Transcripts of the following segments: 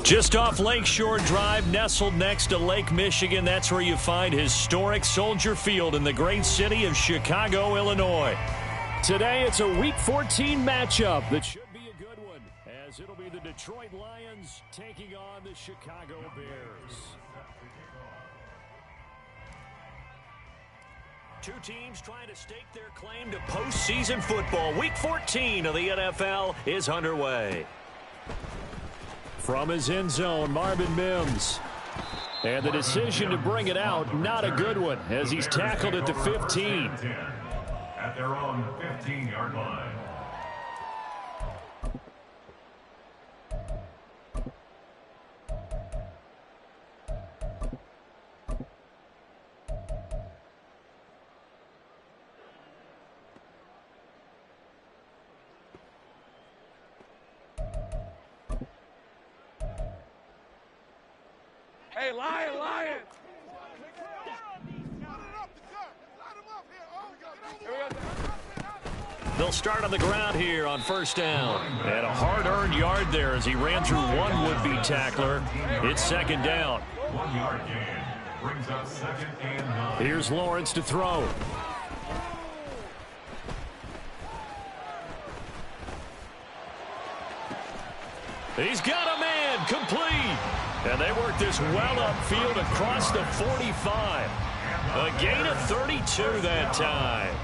Just off Lakeshore Drive, nestled next to Lake Michigan, that's where you find historic Soldier Field in the great city of Chicago, Illinois. Today, it's a Week 14 matchup that should be a good one, as it'll be the Detroit Lions taking on the Chicago Bears. Two teams trying to stake their claim to postseason football. Week 14 of the NFL is underway. From his end zone, Marvin Mims. And the decision to bring it out, not a good one, as he's tackled at the 15. At their own 15-yard line. Hey, Lion! They'll start on the ground here on first down. And a hard-earned yard there as he ran through one would-be tackler. It's second down. 1 yard gain brings up 2nd and 9. Here's Lawrence to throw. He's got a man, complete. And they work this well upfield across the 45. A gain of 32 that time.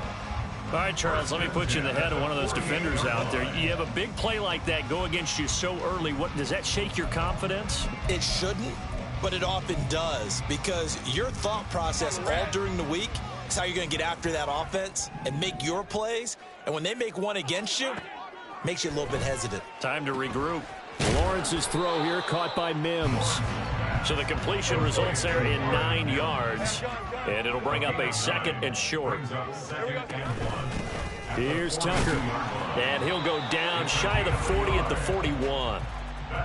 All right, Charles, let me put you in the head of one of those defenders out there. You have a big play like that go against you so early. What does that shake your confidence? It shouldn't, but it often does, because your thought process all during the week is how you're going to get after that offense and make your plays. And when they make one against you, it makes you a little bit hesitant. Time to regroup. Lawrence's throw here caught by Mims. So the completion results there in 9 yards. And it'll bring up a 2nd and short. Here's Tucker. And he'll go down shy of the 40 at the 41.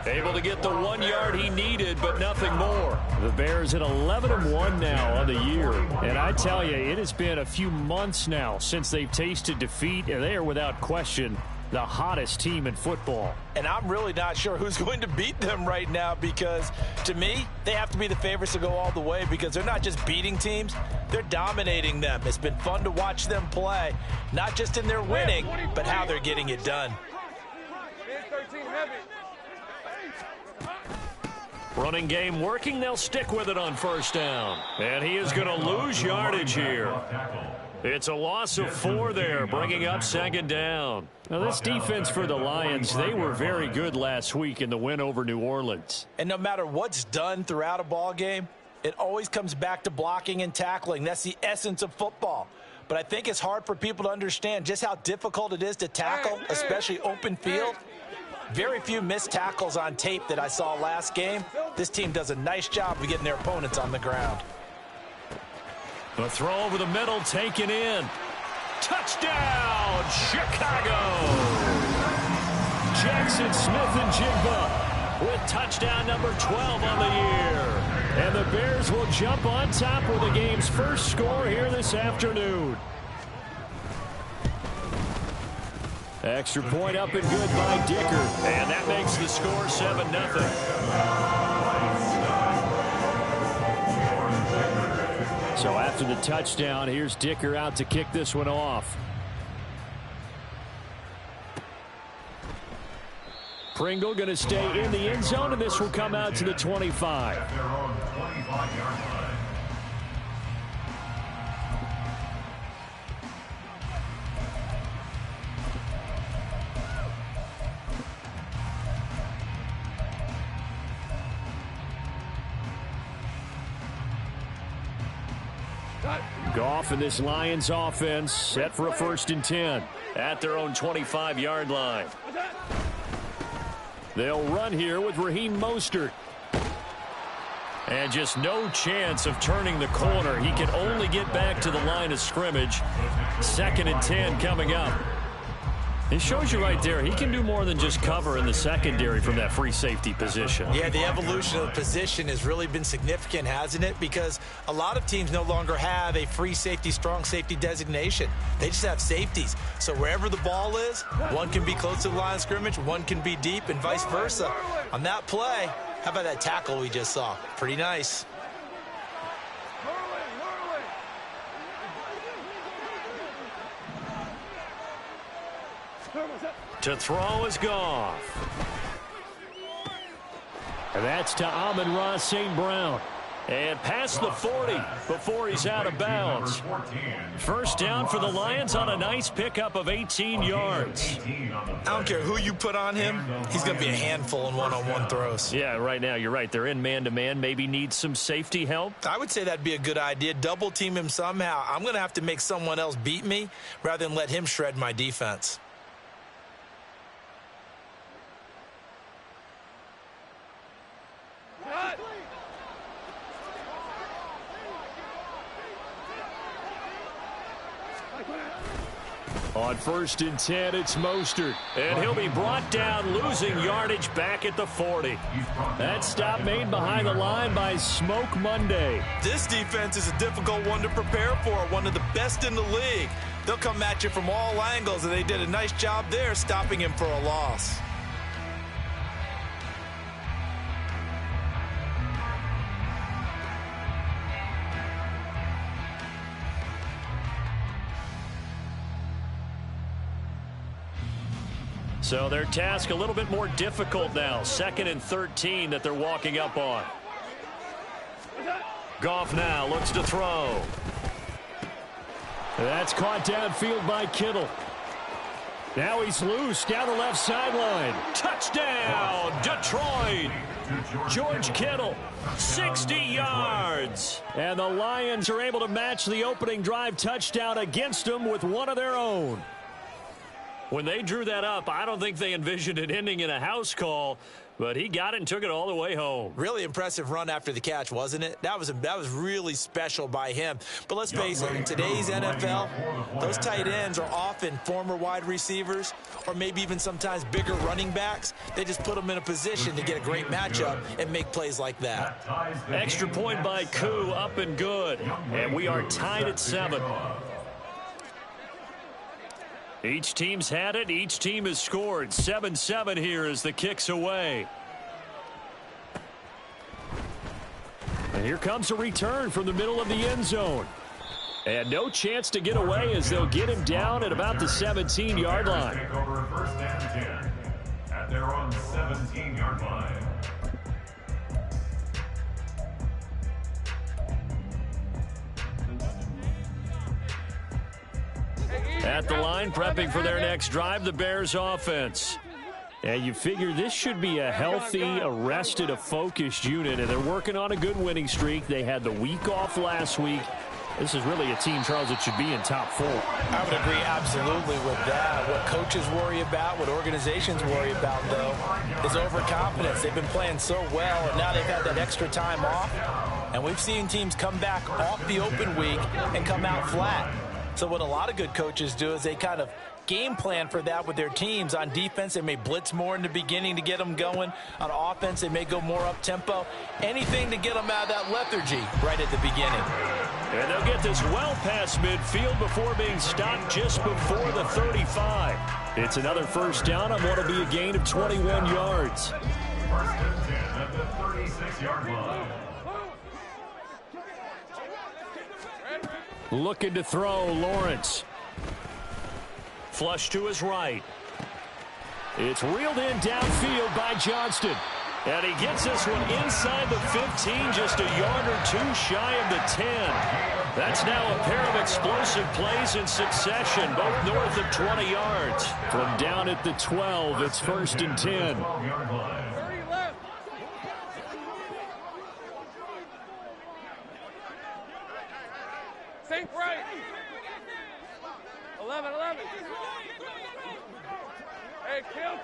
Able to get the 1 yard he needed, but nothing more. The Bears at 11-1 now on the year. And I tell you, it has been a few months now since they've tasted defeat, and they are without question the hottest team in football. And I'm really not sure who's going to beat them right now, because to me, they have to be the favorites to go all the way, because they're not just beating teams, they're dominating them. It's been fun to watch them play, not just in their winning, but how they're getting it done. Running game working, they'll stick with it on first down. And he is going to lose yardage here. It's a loss of 4 there, bringing up second down. Now, this defense for the Lions, they were very good last week in the win over New Orleans. And no matter what's done throughout a ball game, it always comes back to blocking and tackling. That's the essence of football. But I think it's hard for people to understand just how difficult it is to tackle, especially open field. Very few missed tackles on tape that I saw last game. This team does a nice job of getting their opponents on the ground. The throw over the middle taken in. Touchdown, Chicago! Jackson Smith-Njigba with touchdown number 12 on the year. And the Bears will jump on top with the game's first score here this afternoon. Extra point up and good by Dicker. And that makes the score 7-0. So after the touchdown, here's Dicker out to kick this one off. Pringle going to stay in the end zone, and this will come out to the 25. At their own 25-yard line. Goff and this Lions offense set for a 1st and 10 at their own 25-yard line. They'll run here with Raheem Mostert. And just no chance of turning the corner. He can only get back to the line of scrimmage. 2nd and 10 coming up. It shows you right there, he can do more than just cover in the secondary from that free safety position. Yeah, the evolution of the position has really been significant, hasn't it? Because a lot of teams no longer have a free safety, strong safety designation. They just have safeties. So wherever the ball is, one can be close to the line of scrimmage, one can be deep, and vice versa. On that play, How about that tackle we just saw? Pretty nice. To throw is Goff. And that's to Amon-Ra St. Brown. And past the 40 before he's out of bounds. First down for the Lions on a nice pickup of 18 yards. I don't care who you put on him. He's going to be a handful in one-on-one throws. Yeah, right now you're right. They're in man-to-man. Maybe needs some safety help. I would say that'd be a good idea. Double team him somehow. I'm going to have to make someone else beat me rather than let him shred my defense. On 1st and 10, it's Mostert. And he'll be brought down, losing yardage back at the 40. That stop made behind the line by Smoke Monday. This defense is a difficult one to prepare for, one of the best in the league. They'll come at you from all angles, and they did a nice job there stopping him for a loss. So their task a little bit more difficult now. 2nd and 13 that they're walking up on. Goff now looks to throw. That's caught downfield by Kittle. Now he's loose down the left sideline. Touchdown, Detroit. George Kittle, 60 yards. And the Lions are able to match the opening drive touchdown against them with one of their own. When they drew that up, I don't think they envisioned it ending in a house call, but he got it and took it all the way home. Really impressive run after the catch, wasn't it? That was really special by him. But let's face it, in today's NFL, those tight ends are often former wide receivers or maybe even sometimes bigger running backs. They just put them in a position to get a great matchup and make plays like that. Extra point by Koo, up and good. And we are tied at 7. Each team's had it. Each team has scored. 7-7 here as the kick's away. And here comes a return from the middle of the end zone. And no chance to get away as they'll get him down at about the 17-yard line. Take over 1st and 10 at their own 17-yard line. At the line, prepping for their next drive, the Bears offense. And you figure this should be a healthy, arrested, a focused unit, and they're working on a good winning streak. They had the week off last week. This is really a team, Charles, that should be in top 4. I would agree absolutely with that. What coaches worry about, what organizations worry about, though, is overconfidence. They've been playing so well, and now they've had that extra time off. And we've seen teams come back off the open week and come out flat. So what a lot of good coaches do is they kind of game plan for that with their teams. On defense, they may blitz more in the beginning to get them going. On offense, they may go more up-tempo. Anything to get them out of that lethargy right at the beginning. And they'll get this well past midfield before being stopped just before the 35. It's another first down on what will be a gain of 21 yards. 1st and 10 at the 36-yard line. Looking to throw, Lawrence. Flush to his right. It's reeled in downfield by Johnston. And he gets this one inside the 15, just a yard or two shy of the 10. That's now a pair of explosive plays in succession, both north of 20 yards. From down at the 12, it's 1st and 10. 12-yard line. Think right. 11. Hey, kill.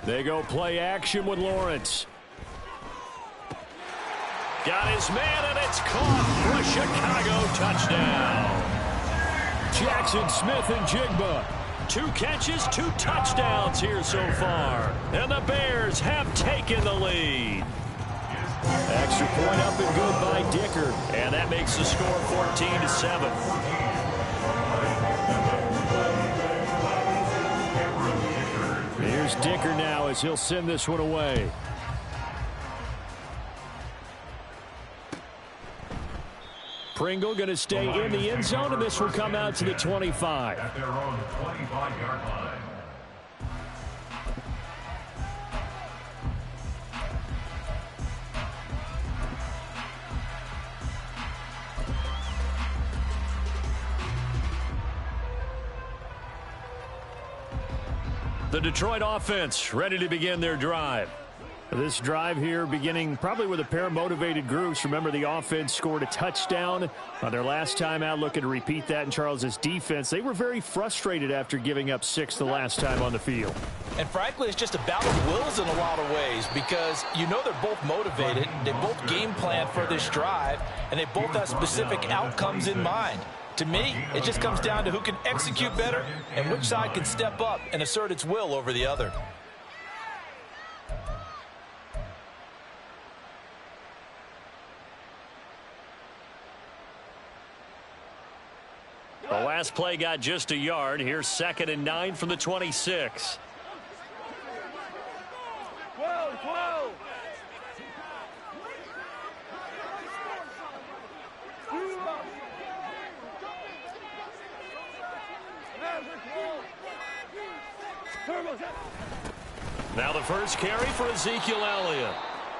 They go play action with Lawrence. Got his man, and it's caught for a Chicago touchdown. Jackson Smith and Jigba. 2 catches, 2 touchdowns here so far. And the Bears have taken the lead. Extra point up and good by Dicker. And that makes the score 14-7. Here's Dicker now as he'll send this one away. Pringle going to stay in the end zone, and this will come out to the 25. At their own 25-yard line. The Detroit offense ready to begin their drive. This drive here beginning probably with a pair of motivated groups. Remember, the offense scored a touchdown on their last time out, looking to repeat that in Charles's defense. They were very frustrated after giving up 6 the last time on the field. And frankly, it's just a battle of wills in a lot of ways because you know they're both motivated. They both game plan for this drive, and they both have specific outcomes in mind. To me, it just comes down to who can execute better and which side can step up and assert its will over the other. The last play got just a yard. Here's 2nd and 9 from the 26. 12, 12. Now the first carry for Ezekiel Elliott.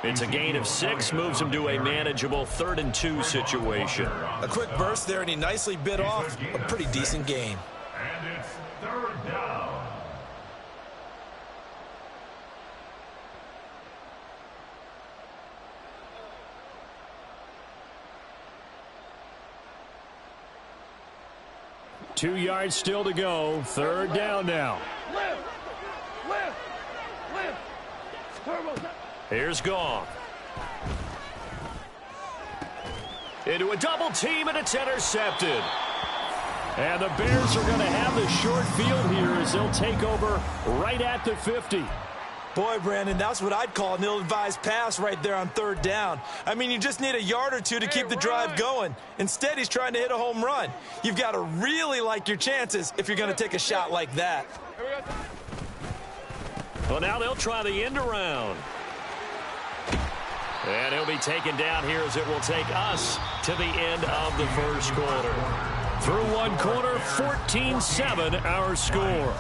It's a gain of 6, moves him to a manageable 3rd and 2 situation. A quick burst there, and he nicely bit off a pretty decent gain. And it's 3rd down. Two yards still to go. 3rd down now. Here's Goff. Into a double team, and it's intercepted. And the Bears are going to have the short field here as they'll take over right at the 50. Boy, Brandon, that's what I'd call an ill-advised pass right there on 3rd down. I mean, you just need a yard or two to keep the drive going. Instead, he's trying to hit a home run. You've got to really like your chances if you're going to take a shot like that. Well, now they'll try the end around. And he'll be taken down here as it will take us to the end of the first quarter. Through one quarter, 14-7 our score.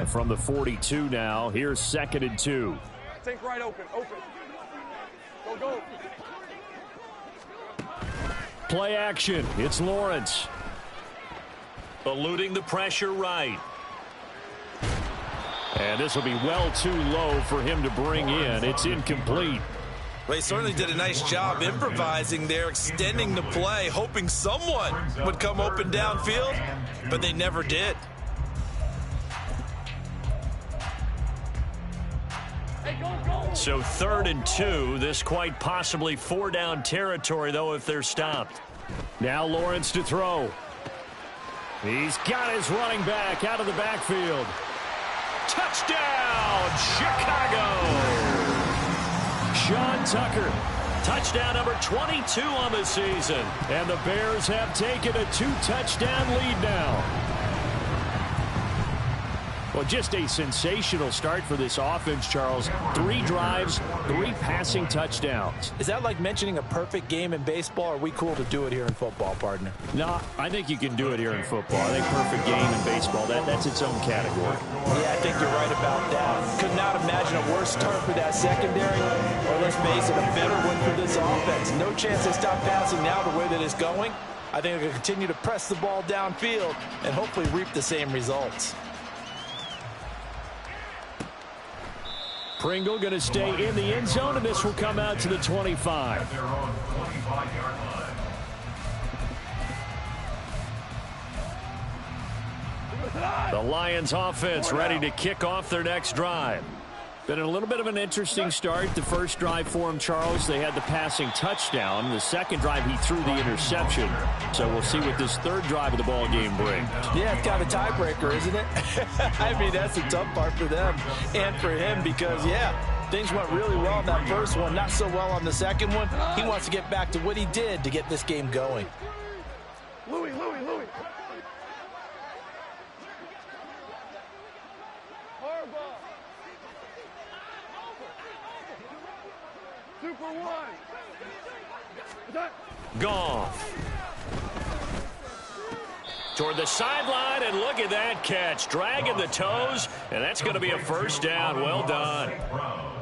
From the 42 now, here's 2nd and 2. Think right, open. Go. Play action. It's Lawrence. Eluding the pressure right. And this will be well too low for him to bring in. It's incomplete. Well, he certainly did a nice job improvising there, extending the play, hoping someone would come open downfield, but they never did. So 3rd and 2, this quite possibly 4-down territory, though, if they're stopped. Now Lawrence to throw. He's got his running back out of the backfield. Touchdown, Chicago! Sean Tucker, touchdown number 22 on the season. And the Bears have taken a 2-touchdown lead now. Well, just a sensational start for this offense, Charles. 3 drives, 3 passing touchdowns. Is that like mentioning a perfect game in baseball? Or are we cool to do it here in football, partner? No, I think you can do it here in football. I think perfect game in baseball, that's its own category. Yeah, I think you're right about that. Could not imagine a worse start for that secondary, or let's face it, a better one for this offense. No chance they stop passing now the way that it's going. I think they're going to continue to press the ball downfield and hopefully reap the same results. Pringle going to stay in the end zone, and this will come out to the 25. At their own 25-yard line. The Lions offense ready to kick off their next drive. Been a little bit of an interesting start. The first drive for him, Charles, they had the passing touchdown. The second drive, he threw the interception. So we'll see what this 3rd drive of the ball game brings. Yeah, it's kind of a tiebreaker, isn't it? I mean, that's the tough part for them and for him because, yeah, Things went really well in that first one, not so well on the second one. He wants to get back to what he did to get this game going. Louis. Hardball. Super one. Goff. Toward the sideline, and look at that catch. Dragging the toes, and that's going to be a first down. Well done.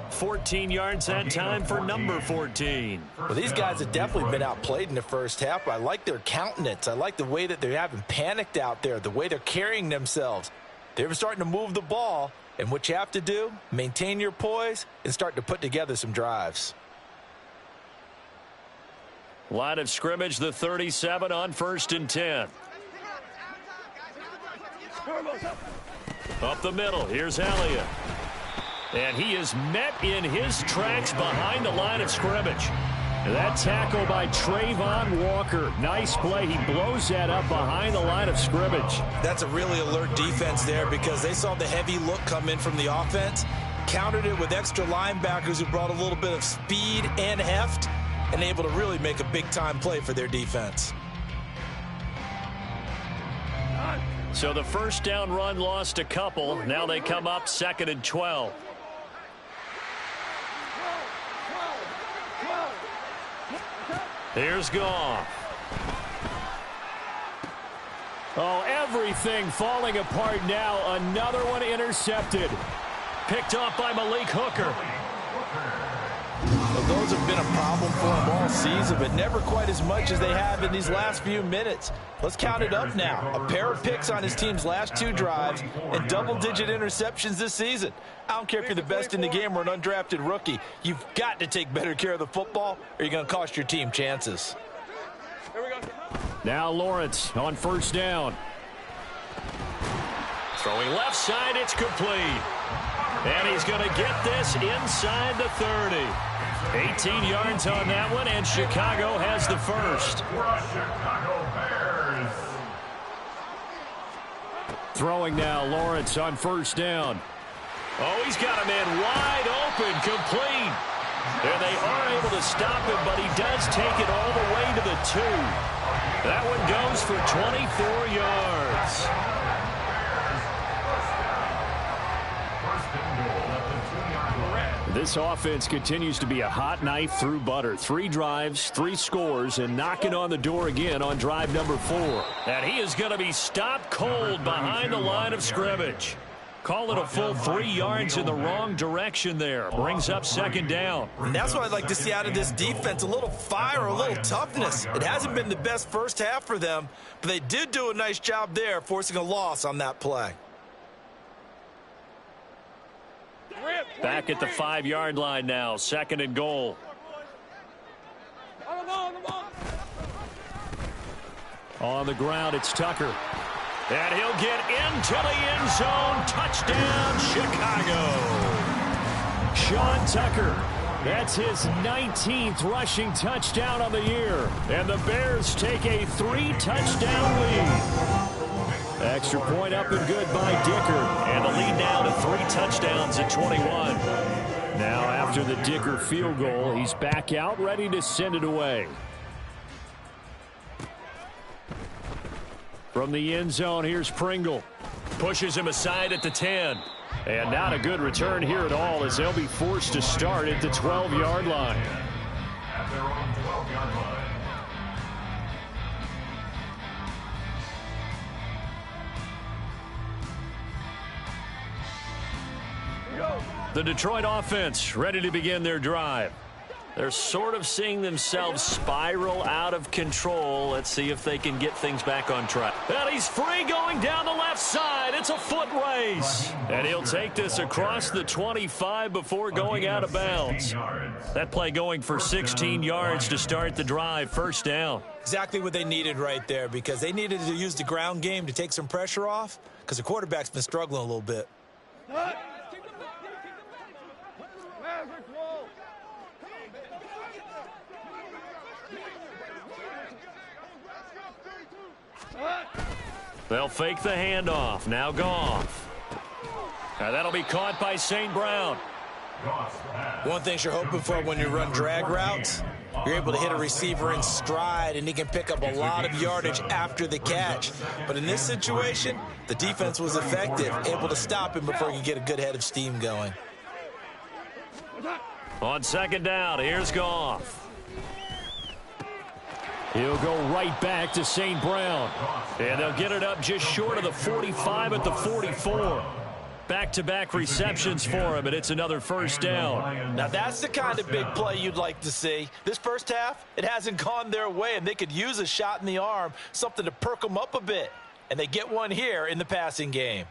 14 yards that time for number 14. Well, these guys have definitely been outplayed in the first half. I like their countenance. I like the way that they haven't panicked out there, the way they're carrying themselves. They're starting to move the ball, and what you have to do, maintain your poise and start to put together some drives. Line of scrimmage, the 37 on 1st and 10. Up the middle, here's Elliott. And he is met in his tracks behind the line of scrimmage. That tackle by Trayvon Walker. Nice play. He blows that up behind the line of scrimmage. That's a really alert defense there because they saw the heavy look come in from the offense, countered it with extra linebackers who brought a little bit of speed and heft, and able to really make a big-time play for their defense. So the first down run lost a couple. Now they come up 2nd and 12. Here's Goff. Oh, everything falling apart now. Another one intercepted. Picked off by Malik Hooker. Well, those have been a problem for them all season, but never quite as much as they have in these last few minutes. Let's count it up now. A pair of picks on his team's last 2 drives and double-digit interceptions this season. I don't care if you're the best in the game or an undrafted rookie. You've got to take better care of the football or you're going to cost your team chances. Here we go. Now Lawrence on 1st down. Throwing left side, it's complete. And he's going to get this inside the 30. 18 yards on that one, and Chicago has the first. Throwing now, Lawrence on 1st down. Oh, he's got a man wide open, complete. And they are able to stop him, but he does take it all the way to the 2. That one goes for 24 yards. This offense continues to be a hot knife through butter. 3 drives, 3 scores, and knocking on the door again on drive number 4. And he is going to be stopped cold behind the line of scrimmage. Call it a full 3 yards in the wrong direction there. Brings up 2nd down. And that's what I'd like to see out of this defense, a little fire, a little toughness. It hasn't been the best first half for them, but they did do a nice job there, forcing a loss on that play. Back at the 5-yard line now, 2nd and goal. On the ground, it's Tucker. And he'll get into the end zone. Touchdown, Chicago. Sean Tucker. That's his 19th rushing touchdown on the year. And the Bears take a 3-touchdown lead. Extra point up and good by Dicker. And the lead now to 3 touchdowns at 21. Now after the Dicker field goal, he's back out ready to send it away. From the end zone, here's Pringle. Pushes him aside at the 10. And not a good return here at all as they'll be forced to start at the 12-yard line. At their own 12-yard line. The Detroit offense ready to begin their drive. They're sort of seeing themselves spiral out of control. Let's see if they can get things back on track. And he's free going down the left side. It's a foot race. And he'll take this across the 25 before going out of bounds. That play going for 16 yards to start the drive. 1st down. Exactly what they needed right there because they needed to use the ground game to take some pressure off because the quarterback's been struggling a little bit. They'll fake the handoff. Now Goff. Now that'll be caught by St. Brown. One thing you're hoping for when you run drag routes, you're able to hit a receiver in stride, and he can pick up a lot of yardage after the catch. But in this situation, the defense was effective, able to stop him before he could get a good head of steam going. On second down, here's Goff. He'll go right back to St. Brown. And they'll get it up just short of the 45 at the 44. Back-to-back receptions for him, and it's another first down. Now, that's the kind of big play you'd like to see. This first half, it hasn't gone their way, and they could use a shot in the arm, something to perk them up a bit. And they get one here in the passing game.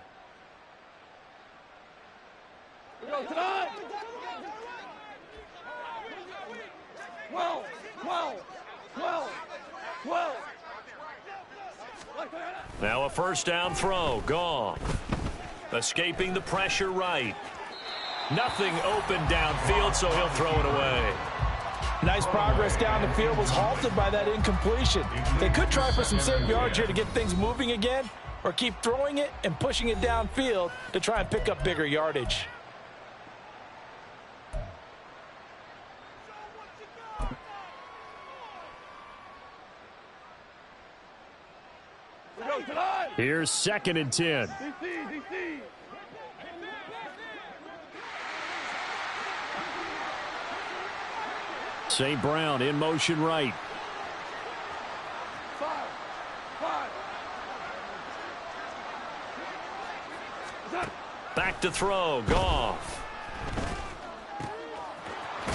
Now a first down throw. Gone. Escaping the pressure right. Nothing open downfield, so he'll throw it away. Nice progress down the field, was halted by that incompletion. They could try for some safe yards here to get things moving again, or keep throwing it and pushing it downfield to try and pick up bigger yardage. Here's second and 10. St. Brown in motion right. Back to throw. Goff.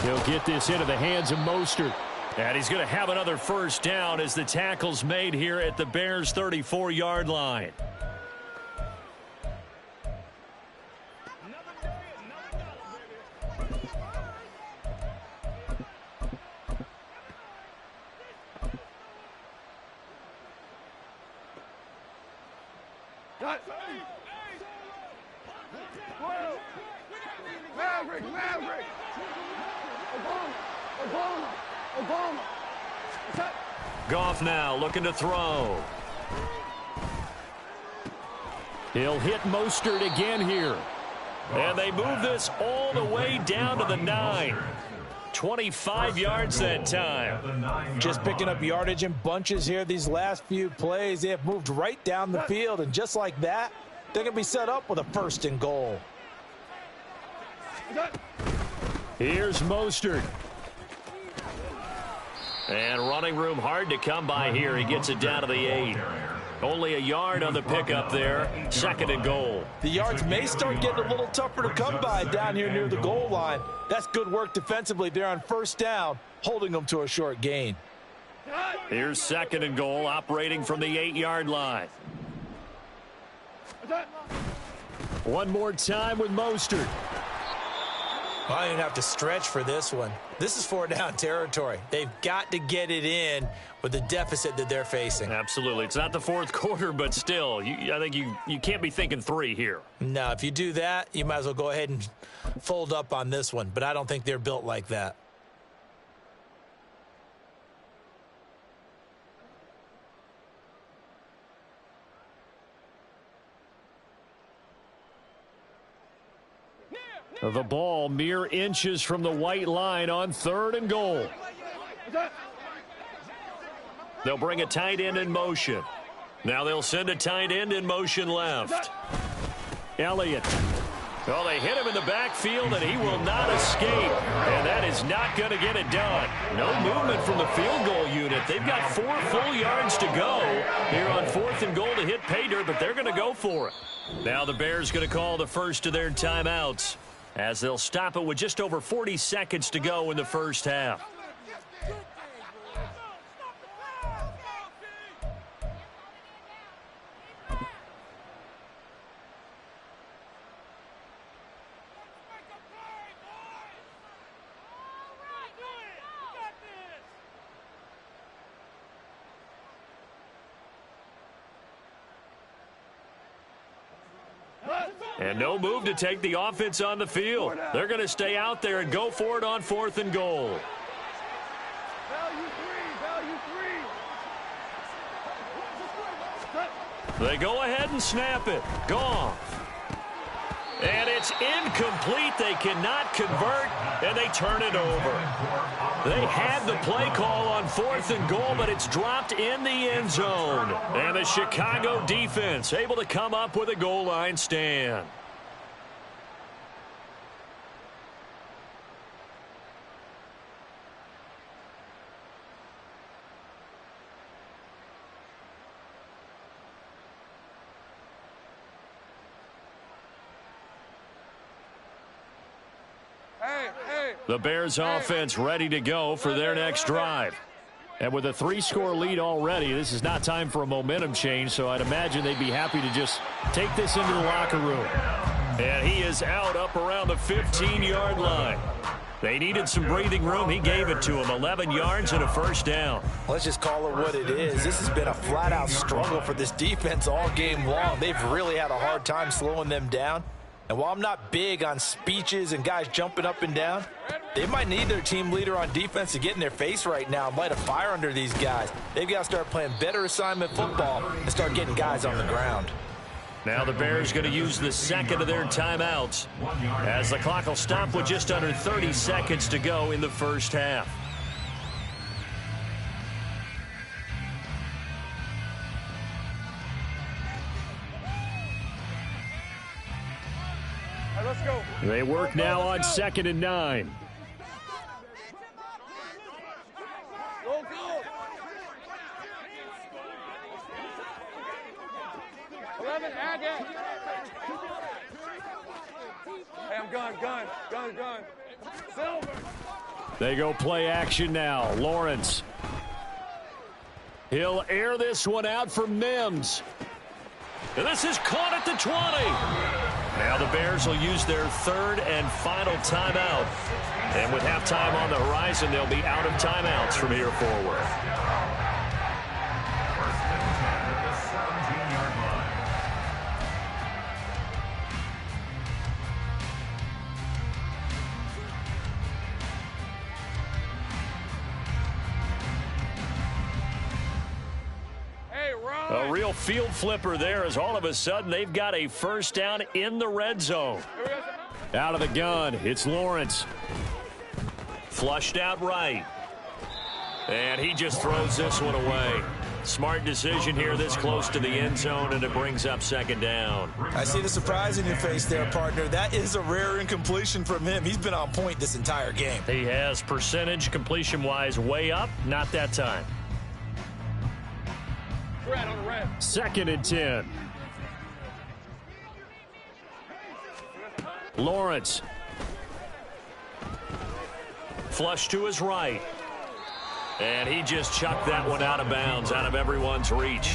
He'll get this into the hands of Mostert. And he's going to have another first down as the tackle's made here at the Bears' 34-yard line. Maverick! Obama! Goff now looking to throw. He'll hit Mostert again here. And they move this all the way down to the 9. 25 yards that time. Just picking up yardage in bunches here these last few plays. They have moved right down the field, and just like that, they're going to be set up with a first and goal. Here's Mostert. And running room hard to come by here. He gets it down to the 8. Only a yard on the pickup there. Second and goal. The yards may start getting a little tougher to come by down here near the goal line. That's good work defensively there on first down, holding them to a short gain. Here's second and goal, operating from the 8-yard line. One more time with Mostert. I don't even have to stretch for this one. This is 4-down territory. They've got to get it in with the deficit that they're facing. Absolutely. It's not the fourth quarter, but still, I think you can't be thinking 3 here. No, if you do that, you might as well go ahead and fold up on this one. But I don't think they're built like that. The ball mere inches from the white line on third and goal. They'll bring a tight end in motion. Now they'll send a tight end in motion left. Elliott. Well, they hit him in the backfield, and he will not escape. And that is not going to get it done. No movement from the field goal unit. They've got 4 full yards to go here on fourth and goal to hit pay dirt, but they're going to go for it. Now the Bears going to call the first of their timeouts, as they'll stop it with just over 40 seconds to go in the first half. And no move to take the offense on the field. They're going to stay out there and go for it on fourth and goal. They go ahead and snap it. Goff. And it's incomplete. They cannot convert, and they turn it over. They had the play call on 4th and goal, but it's dropped in the end zone. And the Chicago defense able to come up with a goal line stand. The Bears offense ready to go for their next drive. And with a 3-score lead already, this is not time for a momentum change, so I'd imagine they'd be happy to just take this into the locker room. And he is out up around the 15-yard line. They needed some breathing room. He gave it to them. 11 yards and a first down. Let's just call it what it is. This has been a flat-out struggle for this defense all game long. They've really had a hard time slowing them down. And while I'm not big on speeches and guys jumping up and down, they might need their team leader on defense to get in their face right now and light a fire under these guys. They've got to start playing better assignment football and start getting guys on the ground. Now the Bears going to use the second of their timeouts as the clock will stop with just under 30 seconds to go in the first half. Let's go. They work now on 2nd and 9. Go, go. 11, add that. Hey, I'm gun. Silver. They go play action now. Lawrence. He'll air this one out for Mims. And this is caught at the 20. Now the Bears will use their 3rd and final timeout. And with halftime on the horizon, they'll be out of timeouts from here forward. A real field flipper there as all of a sudden they've got a first down in the red zone. Out of the gun, it's Lawrence. Flushed out right. And he just throws this one away. Smart decision here this close to the end zone, and it brings up 2nd down. I see the surprise in your face there, partner. That is a rare incompletion from him. He's been on point this entire game. He has percentage completion-wise way up. Not that time. Red on the red. 2nd and 10. Lawrence. Flush to his right. And he just chucked that one out of bounds, out of everyone's reach.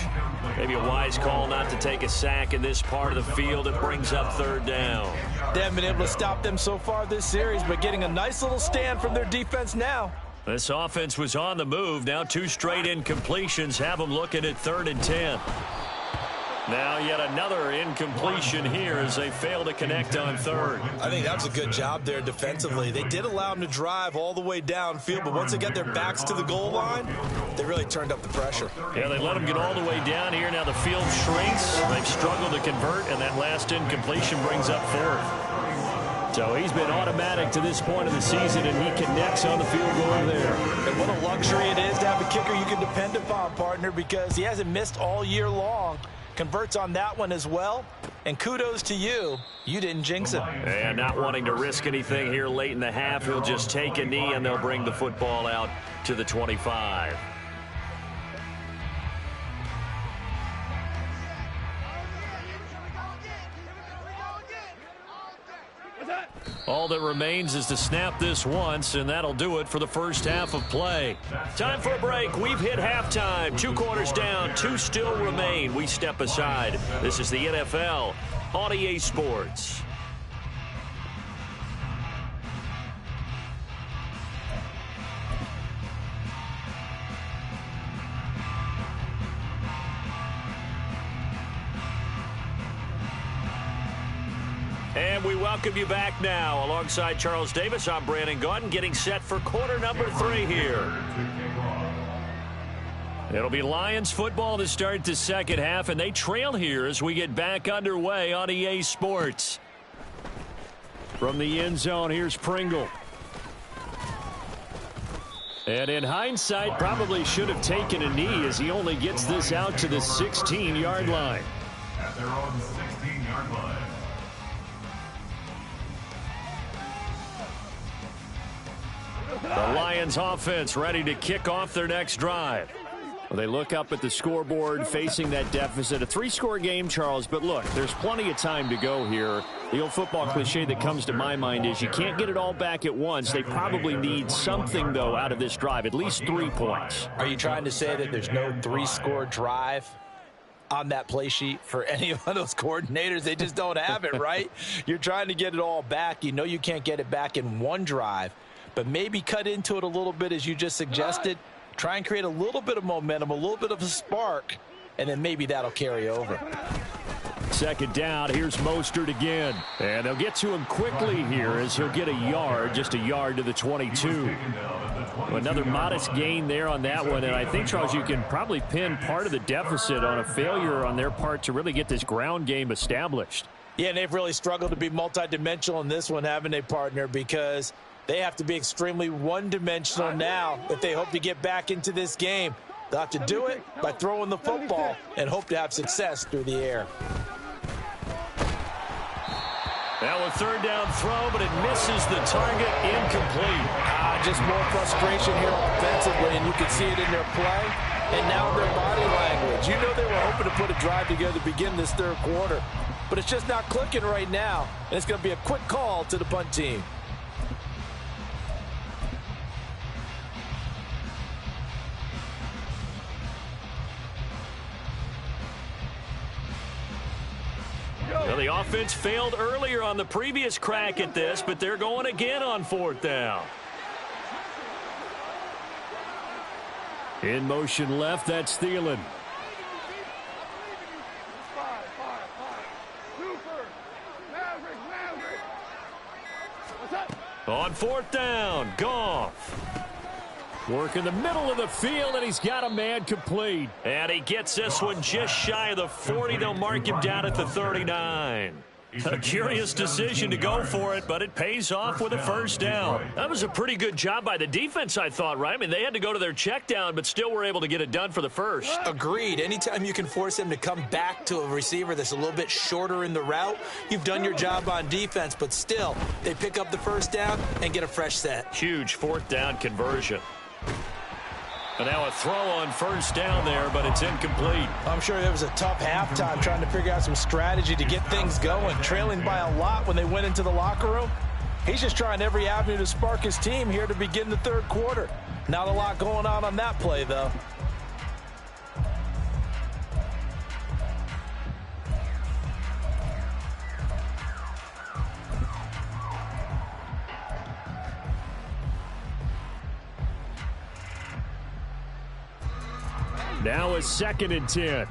Maybe a wise call not to take a sack in this part of the field. It brings up 3rd down. They haven't been able to stop them so far this series, but getting a nice little stand from their defense now. This offense was on the move. Now 2 straight incompletions have them looking at 3rd and 10. Now yet another incompletion here as they fail to connect on 3rd. I think that was a good job there defensively. They did allow them to drive all the way downfield, but once they got their backs to the goal line, they really turned up the pressure. Yeah, they let them get all the way down here. Now the field shrinks. They've struggled to convert, and that last incompletion brings up 4th. So he's been automatic to this point of the season, and he connects on the field goal there. And what a luxury it is to have a kicker you can depend upon, partner, because he hasn't missed all year long. Converts on that one as well. And kudos to you. You didn't jinx it. And not wanting to risk anything here late in the half, he'll just take a knee, and they'll bring the football out to the 25. All that remains is to snap this once, and that'll do it for the first half of play. Time for a break. We've hit halftime. 2 quarters down, 2 still remain. We step aside. This is the NFL on EA Sports. And we welcome you back now. Alongside Charles Davis, I'm Brandon Gaudin, getting set for quarter number 3 here. It'll be Lions football to start the second half, and they trail here as we get back underway on EA Sports. From the end zone, here's Pringle. And in hindsight, probably should have taken a knee as he only gets this out to the 16-yard line. At their own 16-yard line. The Lions offense ready to kick off their next drive. Well, they look up at the scoreboard facing that deficit. A 3-score game, Charles, but look, there's plenty of time to go here. The old football cliche that comes to my mind is you can't get it all back at once. They probably need something, though, out of this drive, at least 3 points. Are you trying to say that there's no 3-score drive on that play sheet for any of those coordinators? They just don't have it, right? You're trying to get it all back. You know you can't get it back in one drive, but maybe cut into it a little bit as you just suggested. Try and create a little bit of momentum, a little bit of a spark, and then maybe that'll carry over. Second down, here's Mostert again. And they'll get to him quickly here as he'll get a yard, just a yard to the 22. Another modest gain there on that one, and I think, Charles, you can probably pin part of the deficit on a failure on their part to really get this ground game established. Yeah, and they've really struggled to be multidimensional in this one, haven't they, partner, because they have to be extremely one-dimensional now if they hope to get back into this game. They'll have to do it by throwing the football and hope to have success through the air. Now a third down throw, but it misses the target, incomplete. Just more frustration here offensively, and you can see it in their play and now in their body language. You know they were hoping to put a drive together to begin this third quarter, but it's just not clicking right now, and it's going to be a quick call to the punt team. Well, the offense failed earlier on the previous crack at this, but they're going again on fourth down. In motion left, that's Thielen. On fourth down, Goff. Work in the middle of the field, and he's got a man complete. And he gets this one just shy of the 40. They'll mark him down at the 39. A curious decision to go for it, but it pays off with a first down. That was a pretty good job by the defense, I thought, right? I mean, they had to go to their check down, but still were able to get it done for the first. Agreed. Anytime you can force them to come back to a receiver that's a little bit shorter in the route, you've done your job on defense, but still, they pick up the first down and get a fresh set. Huge fourth down conversion. And now a throw on first down there, but it's incomplete. I'm sure there was a tough halftime trying to figure out some strategy to get things going. Trailing by a lot when they went into the locker room. He's just trying every avenue to spark his team here to begin the third quarter. Not a lot going on that play, though. Now a 2nd and 10.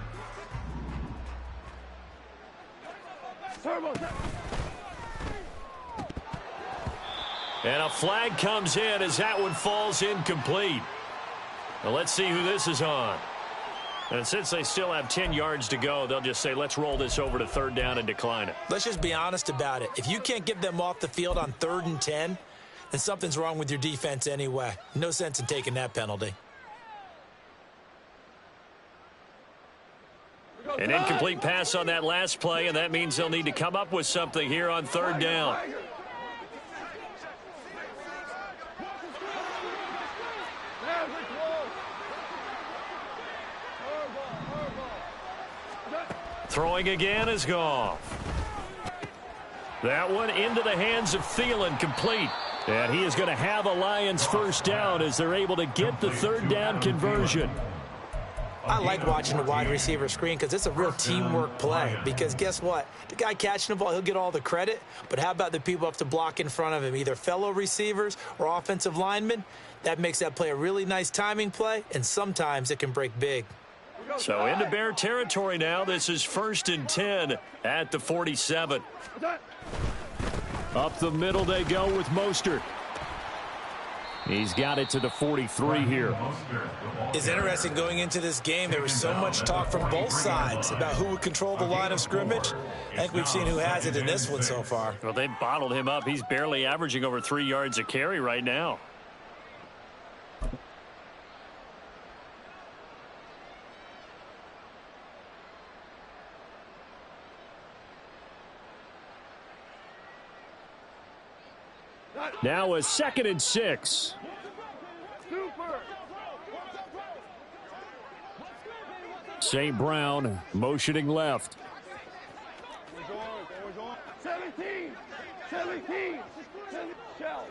And a flag comes in as that one falls incomplete. Well, let's see who this is on. And since they still have 10 yards to go, they'll just say, let's roll this over to third down and decline it. Let's just be honest about it. If you can't get them off the field on 3rd and 10, then something's wrong with your defense anyway. No sense in taking that penalty. An incomplete pass on that last play, and that means they'll need to come up with something here on third down. Throwing again is Goff. That one into the hands of Thielen, complete. And he is going to have a Lions first down as they're able to get the third down conversion. I like watching the wide receiver screen because it's a real teamwork play. Because guess what? The guy catching the ball, he'll get all the credit. But how about the people up to block in front of him, either fellow receivers or offensive linemen? That makes that play a really nice timing play, and sometimes it can break big. So into Bear territory now. This is 1st and 10 at the 47. Up the middle they go with Mostert. He's got it to the 43 here. It's interesting going into this game. There was so much talk from both sides about who would control the line of scrimmage. I think we've seen who has it in this one so far. Well, they bottled him up. He's barely averaging over 3 yards a carry right now. Now a 2nd and 6. St. Brown motioning left. 17. Shell.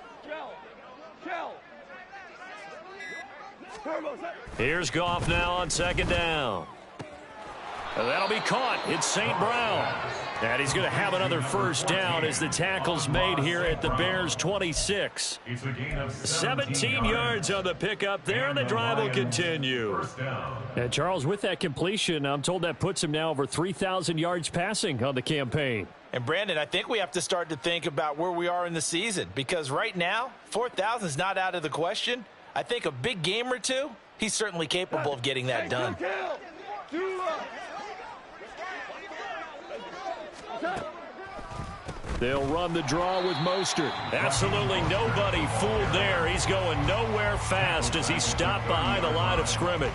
Here's Goff now on 2nd down. And that'll be caught. It's St. Brown. And he's going to have another 1st down as the tackle's made here at the Bears' 26. 17 yards on the pickup there, and the drive will continue. And Charles, with that completion, I'm told that puts him now over 3,000 yards passing on the campaign. And Brandon, I think we have to start to think about where we are in the season, because right now, 4,000 is not out of the question. I think a big game or two, he's certainly capable of getting that done. They'll run the draw with Mostert. Absolutely nobody fooled there. He's going nowhere fast as he's stopped behind the line of scrimmage.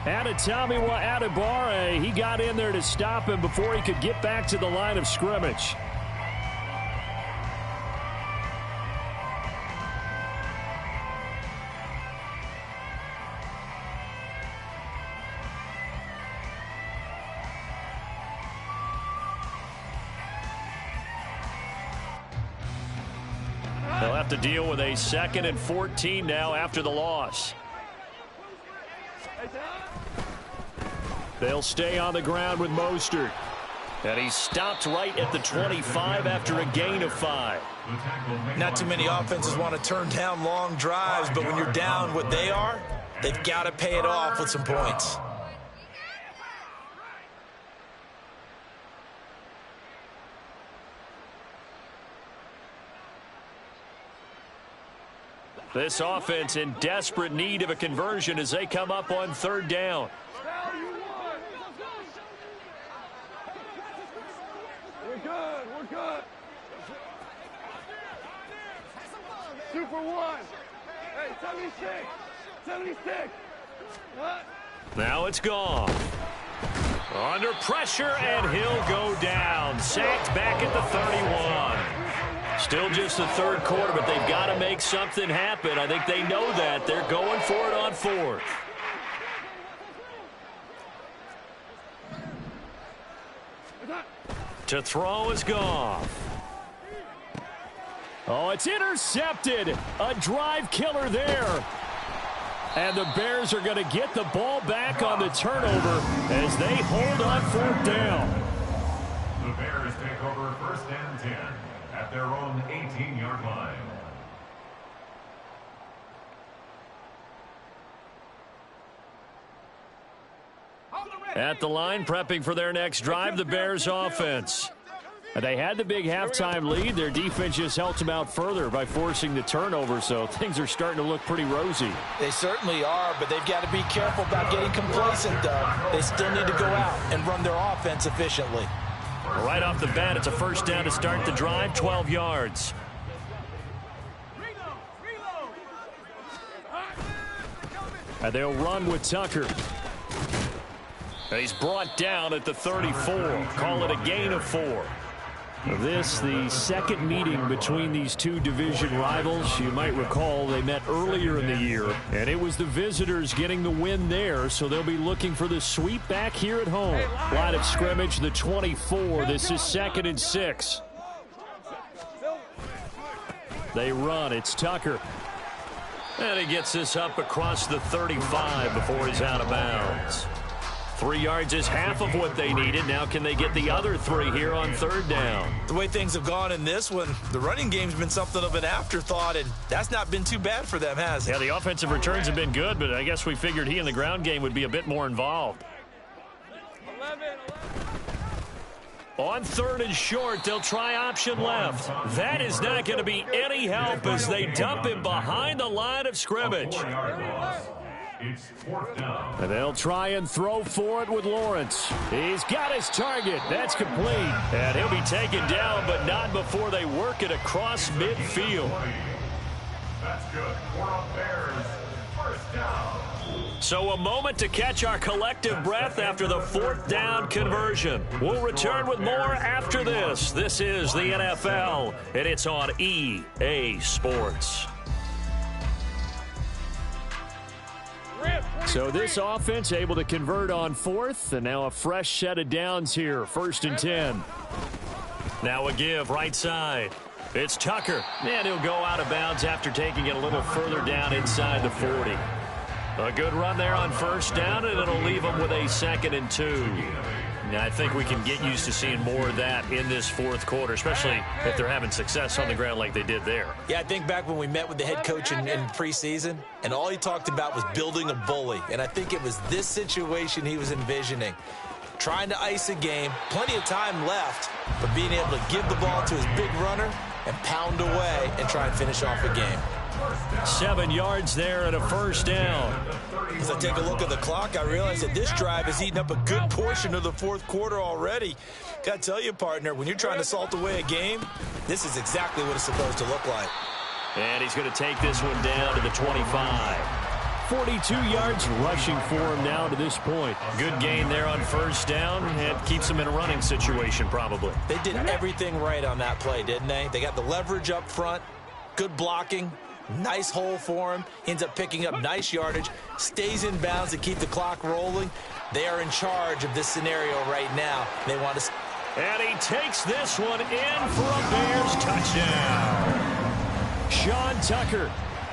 Adetomiwa Adebawore, he got in there to stop him before he could get back to the line of scrimmage. They'll have to deal with a 2nd and 14 now after the loss. They'll stay on the ground with Mostert. And he stopped right at the 25 after a gain of 5. Not too many offenses want to turn down long drives, but when you're down what they are, they've got to pay it off with some points. This offense in desperate need of a conversion as they come up on 3rd down. We're good. Super 1. Hey, 76. What? Now it's gone. Under pressure, and he'll go down. Sacked back at the 31. Still just the 3rd quarter, but they've got to make something happen. I think they know that. They're going for it on 4th. To throw is Goff. Oh, it's intercepted. A drive killer there. And the Bears are going to get the ball back on the turnover as they hold on 4th down. The Bears take over 1st and 10 at their own 18-yard line. At the line, prepping for their next drive, the Bears offense. They had the big halftime lead. Their defense just helped them out further by forcing the turnover, so things are starting to look pretty rosy. They certainly are, but they've got to be careful about getting complacent, though. They still need to go out and run their offense efficiently. Right off the bat, it's a 1st down to start the drive, 12 yards. And they'll run with Tucker. He's brought down at the 34. Call it a gain of 4. This, the 2nd meeting between these two division rivals. You might recall they met earlier in the year, and it was the visitors getting the win there, so they'll be looking for the sweep back here at home. Line of scrimmage, the 24. This is 2nd and 6. They run. It's Tucker. And he gets this up across the 35 before he's out of bounds. 3 yards is half of what they needed. Now can they get the other 3 here on 3rd down? The way things have gone in this one, the running game's been something of an afterthought, and that's not been too bad for them, has it? Yeah, the offensive returns have been good, but I guess we figured he in the ground game would be a bit more involved. 11. On 3rd and short, they'll try option left. That is not going to be any help as they dump him behind the line of scrimmage. It's 4th down. And they'll try and throw for it with Lawrence. He's got his target. That's complete. And he'll be taken down, but not before they work it across midfield. That's good. For a Bears 1st down. So a moment to catch our collective breath after the 4th down conversion. We'll return with more after this. This is the NFL, and it's on EA Sports. So this offense able to convert on 4th, and now a fresh set of downs here, 1st and 10. Now a give right side. It's Tucker, and he'll go out of bounds after taking it a little further down inside the 40. A good run there on 1st down, and it'll leave them with a 2nd and 2. Now, I think we can get used to seeing more of that in this 4th quarter, especially if they're having success on the ground like they did there. Yeah, I think back when we met with the head coach in preseason, and all he talked about was building a bully. And I think it was this situation he was envisioning. Trying to ice a game, plenty of time left, but being able to give the ball to his big runner and pound away and try and finish off a game. 7 yards there and a 1st down. As I take a look at the clock, I realize that this drive has eaten up a good portion of the 4th quarter already. Got to tell you, partner, when you're trying to salt away a game, this is exactly what it's supposed to look like. And he's going to take this one down to the 25. 42 yards rushing for him now to this point. Good gain there on 1st down, and keeps him in a running situation probably. They did everything right on that play, didn't they? They got the leverage up front, good blocking, nice hole for him, ends up picking up nice yardage, stays in bounds to keep the clock rolling. They are in charge of this scenario right now. They want to... And he takes this one in for a Bears touchdown. Sean Tucker,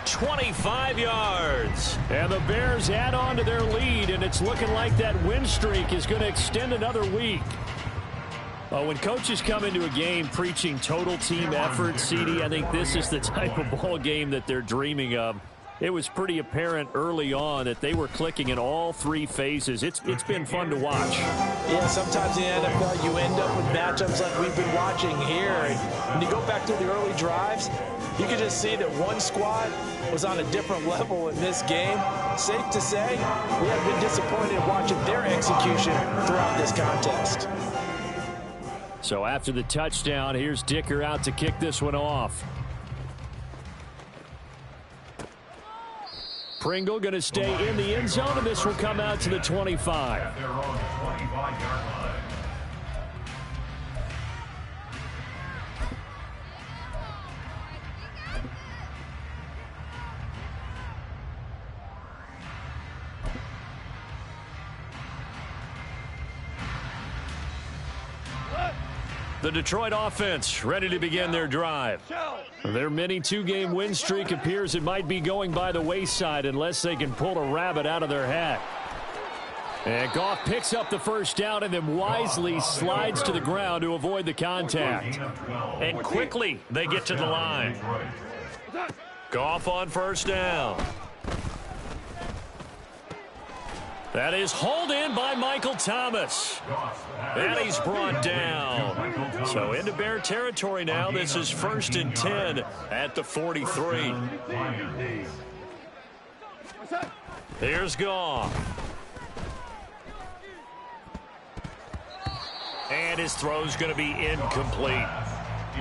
25 yards. And the Bears add on to their lead, and it's looking like that win streak is going to extend another week. When coaches come into a game preaching total team effort, CD, I think this is the type of ball game that they're dreaming of. It was pretty apparent early on that they were clicking in all 3 phases. It's been fun to watch. Yeah, sometimes in the NFL you end up with matchups like we've been watching here. And when you go back to the early drives, you can just see that one squad was on a different level in this game. Safe to say, we have been disappointed watching their execution throughout this contest. So after the touchdown, here's Dicker out to kick this one off. Pringle going to stay in the end zone, and this will come out to the 25. At their own 25-yard line. The Detroit offense ready to begin their drive. Their mini 2-game win streak appears it might be going by the wayside unless they can pull a rabbit out of their hat. And Goff picks up the 1st down and then wisely slides to the ground to avoid the contact. And quickly they get to the line. Goff on 1st down. That is hauled in by Michael Thomas. And he's brought down. So into Bear territory now. This is 1st and 10 at the 43. Here's Goff. And his throw's going to be incomplete.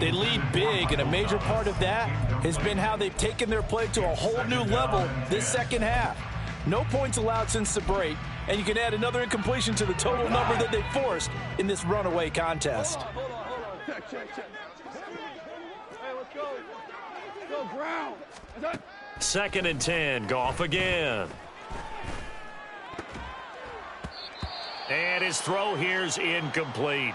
They lead big, and a major part of that has been how they've taken their play to a whole new level this 2nd half. No points allowed since the break, and you can add another incompletion to the total number that they forced in this runaway contest. Hold on. Check. Hey, let's go. Go, Brown. 2nd and 10, Goff again. And his throw here's incomplete.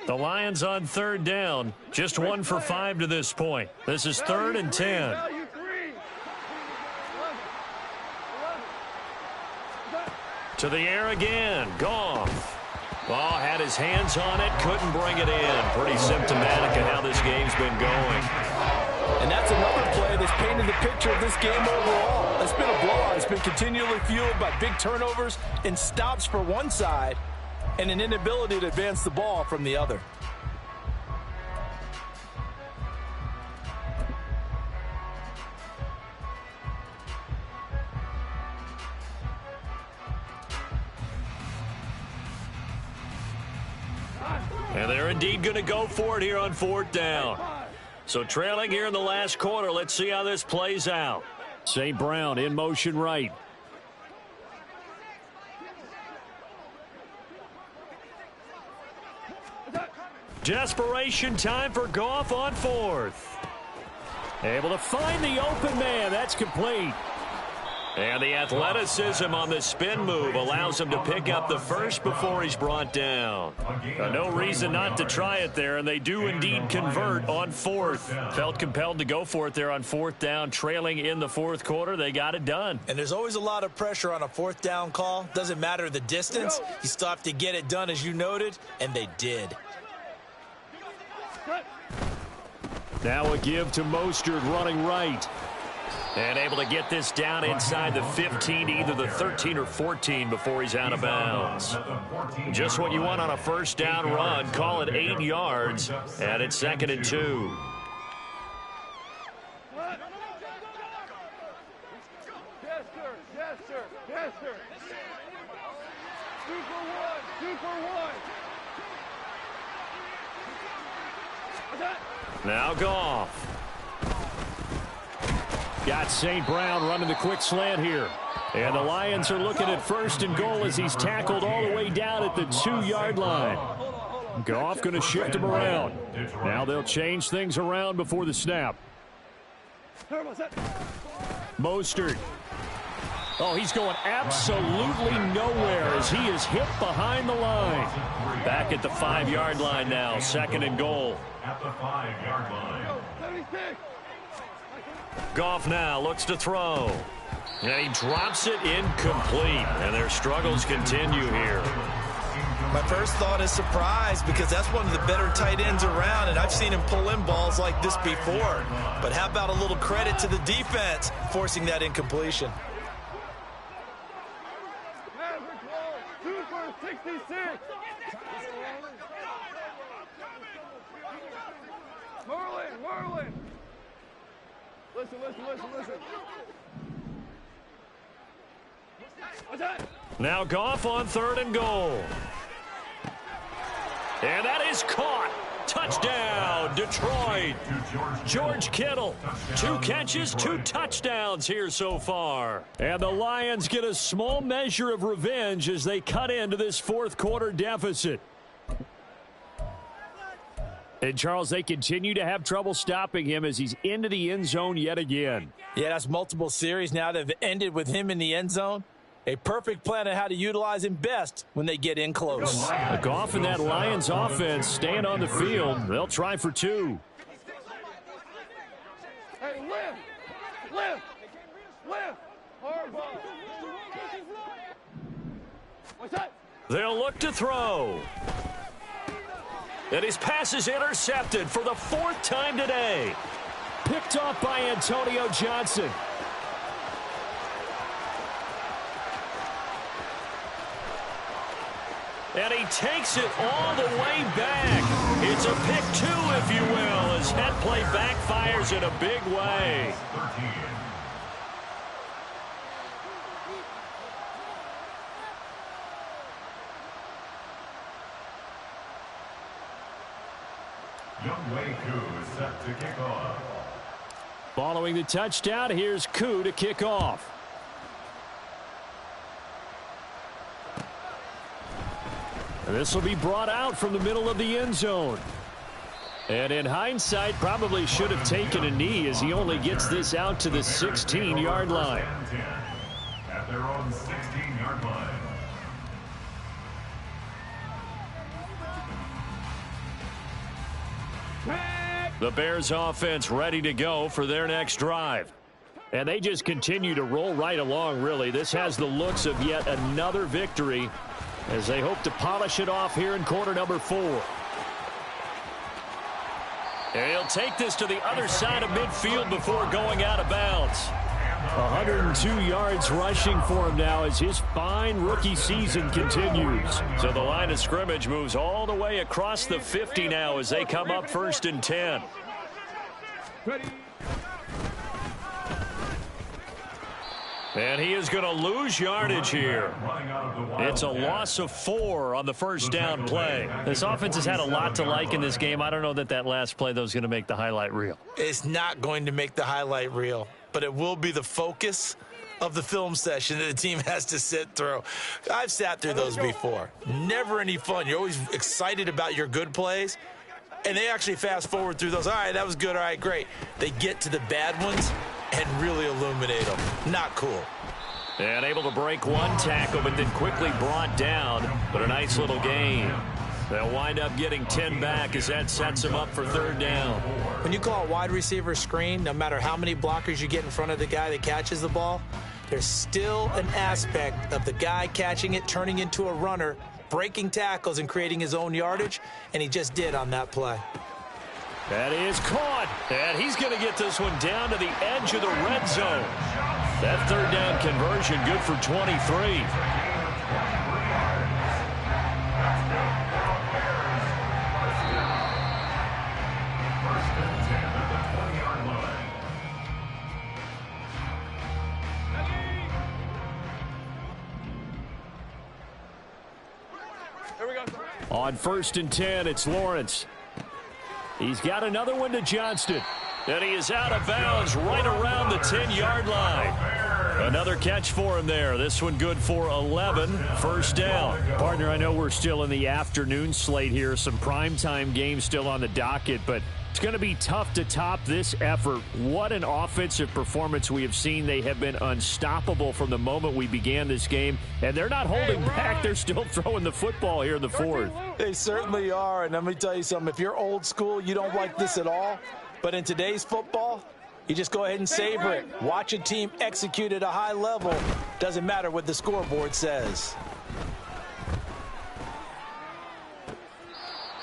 The Lions on third down. Just 1 for 5 to this point. This is 3rd and 10. To the air again. Goff. Ball had his hands on it. Couldn't bring it in. Pretty symptomatic of how this game's been going. And that's another play that's painted the picture of this game overall. It's been a blowout. It's been continually fueled by big turnovers and stops for one side and an inability to advance the ball from the other. And they're indeed going to go for it here on 4th down. So trailing here in the last quarter. Let's see how this plays out. St. Brown in motion right. Desperation time for Goff on 4th. Able to find the open man. That's complete. And the athleticism on the spin move allows him to pick up the first before he's brought down. No reason not to try it there, and they do indeed convert on 4th. Felt compelled to go for it there on 4th down, trailing in the 4th quarter. They got it done. And there's always a lot of pressure on a 4th down call. Doesn't matter the distance. You still have to get it done, as you noted, and they did. Now a give to Mostert running right. And able to get this down inside the 15, either the 13 or 14 before he's out of bounds. Just what you want on a first down run. Call it 8 yards, and it's 2nd and 2. Yes, sir. Yes, sir. Yes, sir. 2 for 1. 2 for 1. Now Goff. Got St. Brown running the quick slant here. And the Lions are looking at 1st and goal as he's tackled all the way down at the 2-yard line. Goff going to shift him around. Now they'll change things around before the snap. Mostert. Oh, he's going absolutely nowhere as he is hit behind the line. Back at the 5-yard line now. 2nd and goal. At the 5-yard line. 76. Goff now looks to throw. And he drops it incomplete. And their struggles continue here. My first thought is surprise, because that's one of the better tight ends around, and I've seen him pull in balls like this before. But how about a little credit to the defense forcing that incompletion? 2 for 66. Merlin. Listen. What's that? Now Goff on 3rd and goal. And that is caught. Touchdown, Detroit. George Kittle. 2 catches, 2 touchdowns here so far. And the Lions get a small measure of revenge as they cut into this 4th quarter deficit. And, Charles, they continue to have trouble stopping him as he's into the end zone yet again. Yeah, that's multiple series now that have ended with him in the end zone. A perfect plan on how to utilize him best when they get in close. Goff and that Lions offense staying on the field. They'll try for 2. Hey, lift. Hard ball. What's that? They'll look to throw. And his pass is intercepted for the 4th time today. Picked off by Antonio Johnson. And he takes it all the way back. It's a pick 2, if you will, as head play backfires in a big way. 13. Youngwei Koo is set to kick off. Following the touchdown, here's Koo to kick off. And this will be brought out from the middle of the end zone. And in hindsight, probably should have taken a knee as he only gets this out to the 16-yard line. At their own 16-yard line. The Bears offense ready to go for their next drive. And they just continue to roll right along, really. This has the looks of yet another victory as they hope to polish it off here in quarter number 4. And he'll take this to the other side of midfield before going out of bounds. 102 yards rushing for him now as his fine rookie season continues. So the line of scrimmage moves all the way across the 50 now as they come up 1st and 10. And he is going to lose yardage here. It's a loss of 4 on the first down play. This offense has had a lot to like in this game. I don't know that last play, though, is going to make the highlight reel. It's not going to make the highlight reel, but it will be the focus of the film session that the team has to sit through. I've sat through those before. Never any fun. You're always excited about your good plays, and they actually fast forward through those. All right, that was good. All right, great. They get to the bad ones and really illuminate them. Not cool. And able to break one tackle, but then quickly brought down. But a nice little gain. They'll wind up getting 10 back as that sets them up for 3rd down. When you call a wide receiver screen, no matter how many blockers you get in front of the guy that catches the ball, there's still an aspect of the guy catching it, turning into a runner, breaking tackles and creating his own yardage, and he just did on that play. That is caught, and he's going to get this one down to the edge of the red zone. That 3rd down conversion good for 23. On 1st and 10, it's Lawrence. He's got another one to Johnston. And he is out of bounds right around the 10-yard line. Another catch for him there. This one good for 11. 1st down. Partner, I know we're still in the afternoon slate here. Some primetime games still on the docket, but it's going to be tough to top this effort. What an offensive performance we have seen. They have been unstoppable from the moment we began this game, and they're not holding back. They're still throwing the football here in the 4th. They certainly are, and let me tell you something. If you're old school, you don't like this at all. But in today's football, you just go ahead and savor it. Watch a team execute at a high level. Doesn't matter what the scoreboard says.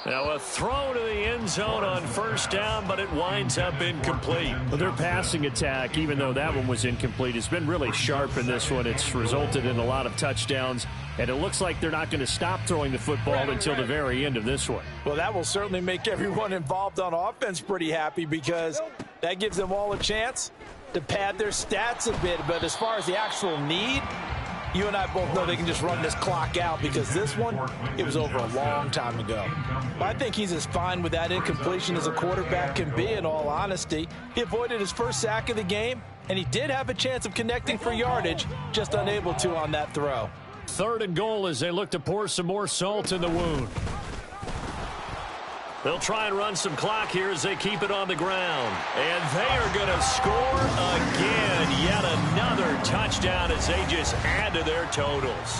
Now a throw to the end zone on 1st down, but it winds up incomplete. Well, their passing attack, even though that one was incomplete, has been really sharp in this one. It's resulted in a lot of touchdowns, and it looks like they're not going to stop throwing the football until the very end of this one. Well, that will certainly make everyone involved on offense pretty happy because that gives them all a chance to pad their stats a bit. But as far as the actual need, you and I both know they can just run this clock out because this one, it was over a long time ago. I think he's as fine with that incompletion as a quarterback can be, in all honesty. He avoided his first sack of the game, and he did have a chance of connecting for yardage, just unable to on that throw. 3rd and goal as they look to pour some more salt in the wound. They'll try and run some clock here as they keep it on the ground. And they are going to score again. Yet another touchdown as they just add to their totals.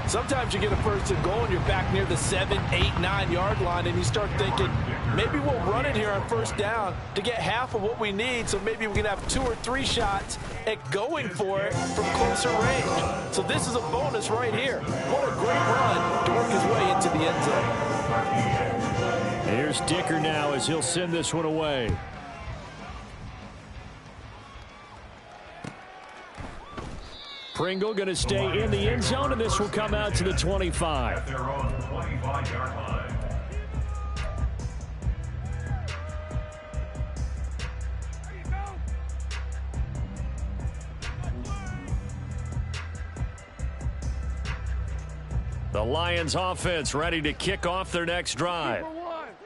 Sometimes you get a 1st and goal and you're back near the 7, 8, 9 yard line and you start thinking, maybe we'll run it here on 1st down to get half of what we need, so maybe we can have 2 or 3 shots at going for it from closer range. So this is a bonus right here. What a great run to work his way into the end zone. Here's Dicker now as he'll send this one away. Pringle going to stay in the end zone, and this will come out to the 25. At their own 25-yard line. The Lions offense ready to kick off their next drive.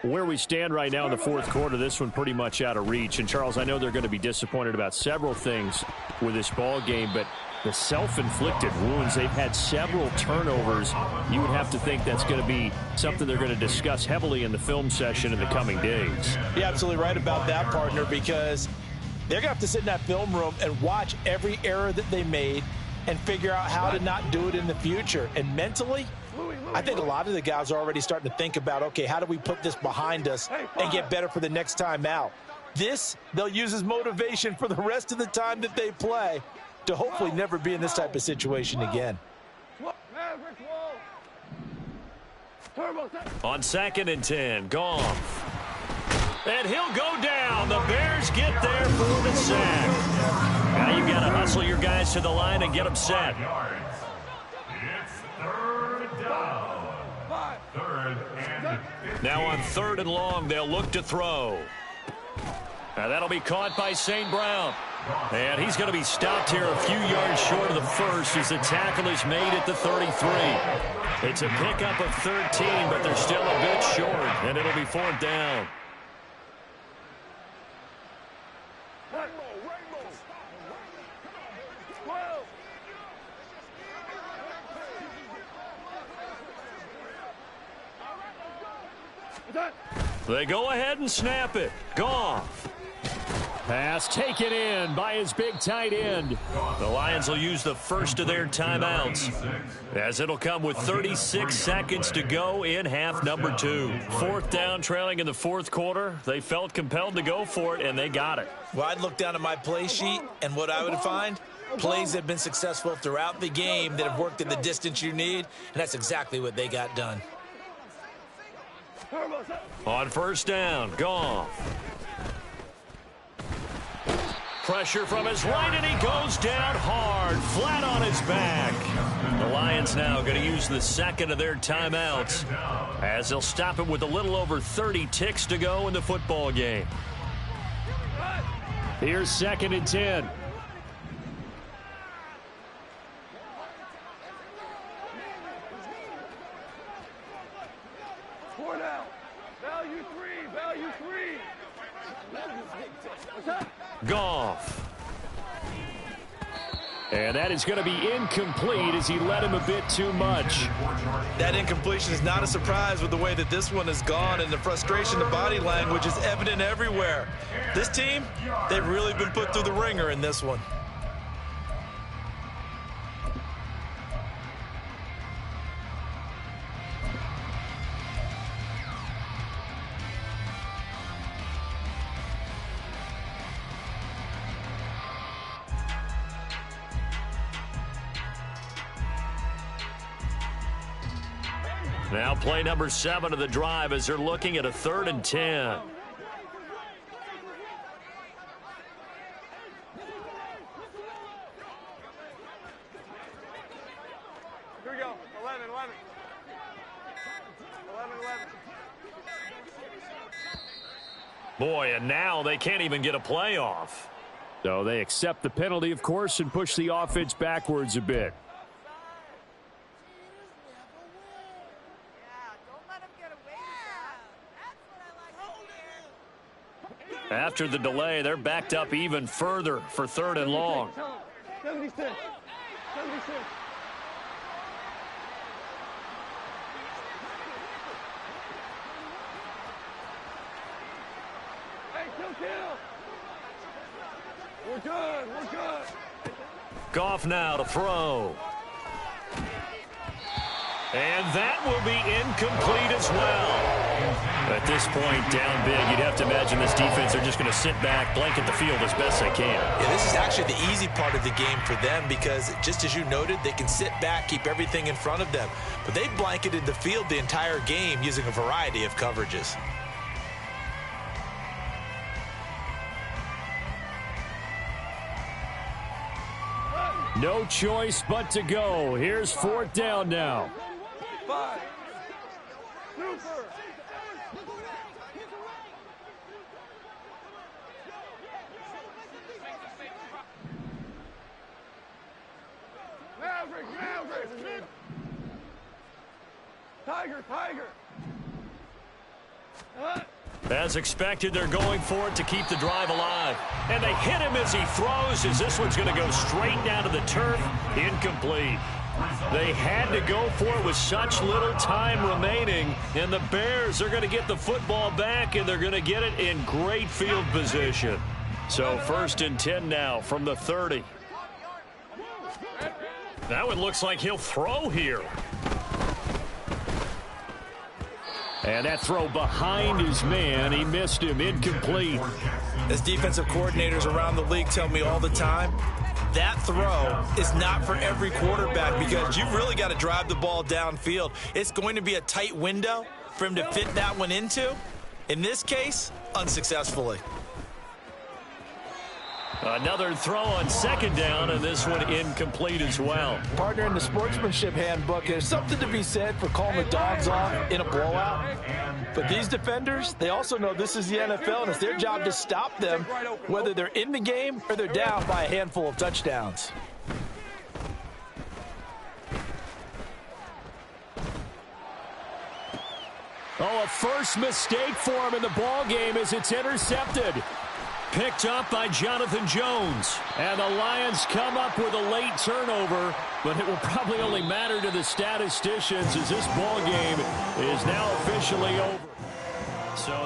Where we stand right now in the 4th quarter, this one pretty much out of reach. And, Charles, I know they're going to be disappointed about several things with this ball game, but the self-inflicted wounds, they've had several turnovers. You would have to think that's going to be something they're going to discuss heavily in the film session in the coming days. You're absolutely right about that, partner, because they're going to have to sit in that film room and watch every error that they made and figure out how to not do it in the future. And mentally, I think a lot of the guys are already starting to think about, okay, how do we put this behind us and get better for the next time out? This, they'll use as motivation for the rest of the time that they play to hopefully never be in this type of situation again. On 2nd and 10, Goff. And he'll go down. The Bears get there for the sack. Now you've got to hustle your guys to the line and get them set. It's 3rd down. 3rd and 15. Now on 3rd and long, they'll look to throw. Now that'll be caught by St. Brown. And he's going to be stopped here a few yards short of the first as the tackle is made at the 33. It's a pickup of 13, but they're still a bit short, and it'll be 4th down. They go ahead and snap it. Goff. Pass taken in by his big tight end. The Lions will use the first of their timeouts, as it'll come with 36 seconds to go in half number 2. 4th down, trailing in the 4th quarter. They felt compelled to go for it, and they got it. Well, I'd look down at my play sheet, and what I would find, plays that have been successful throughout the game that have worked in the distance you need, and that's exactly what they got done. On 1st down, Goff. Pressure from his right, and he goes down hard, flat on his back. The Lions now going to use the second of their timeouts, as they'll stop him with a little over 30 ticks to go in the football game. Here's 2nd and 10. Goff. And that is going to be incomplete as he led him a bit too much. That incompletion is not a surprise with the way that this one has gone, and the frustration, the body language is evident everywhere. This team, they've really been put through the ringer in this one. Now play number 7 of the drive as they're looking at a 3rd and 10. Here we go. 11. Boy, and now they can't even get a playoff. So they accept the penalty, of course, and push the offense backwards a bit. After the delay, they're backed up even further for 3rd and long. 76. Hey, kill. We're good. Goff now to throw. And that will be incomplete as well. At this point, down big, you'd have to imagine this defense are just going to sit back, blanket the field as best they can. Yeah, this is actually the easy part of the game for them because, just as you noted, they can sit back, keep everything in front of them. But they blanketed the field the entire game using a variety of coverages. No choice but to go. Here's 4th down now. 5. Super. Maverick. Tiger. As expected, they're going for it to keep the drive alive. And they hit him as he throws, as this one's going to go straight down to the turf. Incomplete. They had to go for it with such little time remaining. And the Bears are going to get the football back, and they're going to get it in great field position. So 1st and 10 now from the 30. Now it looks like he'll throw here. And that throw behind his man, he missed him, incomplete. As defensive coordinators around the league tell me all the time, that throw is not for every quarterback because you've really got to drive the ball downfield. It's going to be a tight window for him to fit that one into. In this case, unsuccessfully. Another throw on second down, and this one incomplete as well. Partner, in the sportsmanship handbook, there's something to be said for calling the dogs off in a blowout. But these defenders, they also know this is the NFL, and it's their job to stop them, whether they're in the game or they're down by a handful of touchdowns. Oh, a first mistake for him in the ball game as it's intercepted. Picked up by Jonathan Jones. And the Lions come up with a late turnover, but it will probably only matter to the statisticians as this ball game is now officially over. So